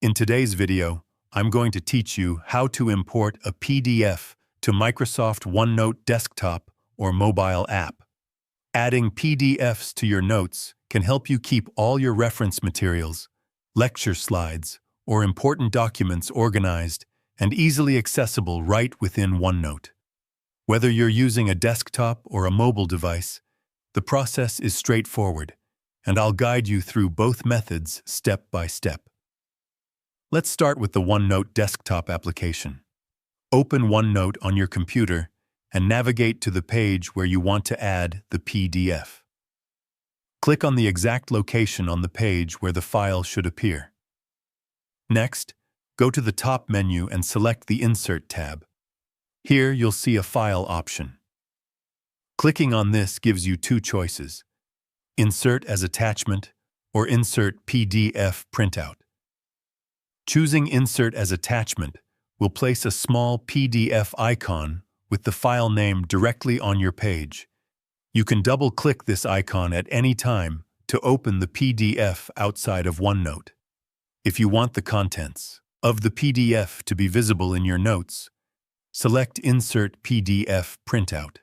In today's video, I'm going to teach you how to import a PDF to Microsoft OneNote desktop or mobile app. Adding PDFs to your notes can help you keep all your reference materials, lecture slides, or important documents organized and easily accessible right within OneNote. Whether you're using a desktop or a mobile device, the process is straightforward, and I'll guide you through both methods step by step. Let's start with the OneNote desktop application. Open OneNote on your computer and navigate to the page where you want to add the PDF. Click on the exact location on the page where the file should appear. Next, go to the top menu and select the Insert tab. Here you'll see a File option. Clicking on this gives you two choices: Insert as Attachment or Insert PDF Printout. Choosing Insert as Attachment will place a small PDF icon with the file name directly on your page. You can double-click this icon at any time to open the PDF outside of OneNote. If you want the contents of the PDF to be visible in your notes, select Insert PDF Printout.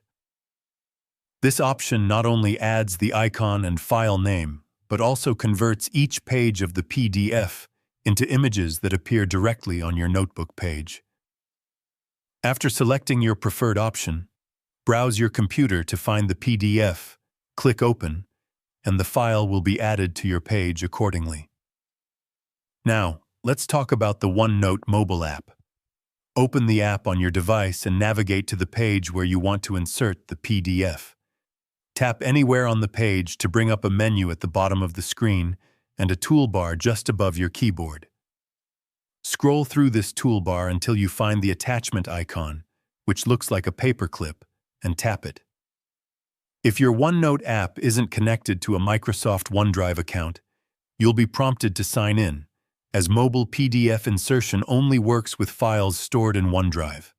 This option not only adds the icon and file name, but also converts each page of the PDF into images that appear directly on your notebook page. After selecting your preferred option, browse your computer to find the PDF, click Open, and the file will be added to your page accordingly. Now, let's talk about the OneNote mobile app. Open the app on your device and navigate to the page where you want to insert the PDF. Tap anywhere on the page to bring up a menu at the bottom of the screen and a toolbar just above your keyboard. Scroll through this toolbar until you find the attachment icon, which looks like a paperclip, and tap it. If your OneNote app isn't connected to a Microsoft OneDrive account, you'll be prompted to sign in, as mobile PDF insertion only works with files stored in OneDrive.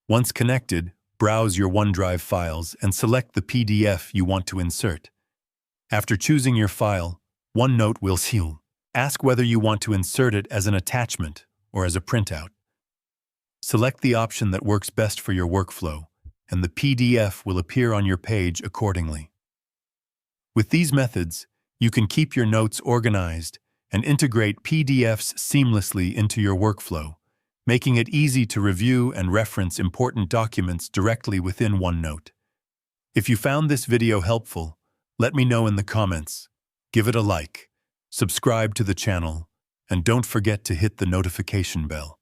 Once connected, browse your OneDrive files and select the PDF you want to insert. After choosing your file, OneNote will ask whether you want to insert it as an attachment or as a printout. Select the option that works best for your workflow, and the PDF will appear on your page accordingly. With these methods, you can keep your notes organized and integrate PDFs seamlessly into your workflow, making it easy to review and reference important documents directly within OneNote. If you found this video helpful, let me know in the comments. Give it a like, subscribe to the channel, and don't forget to hit the notification bell.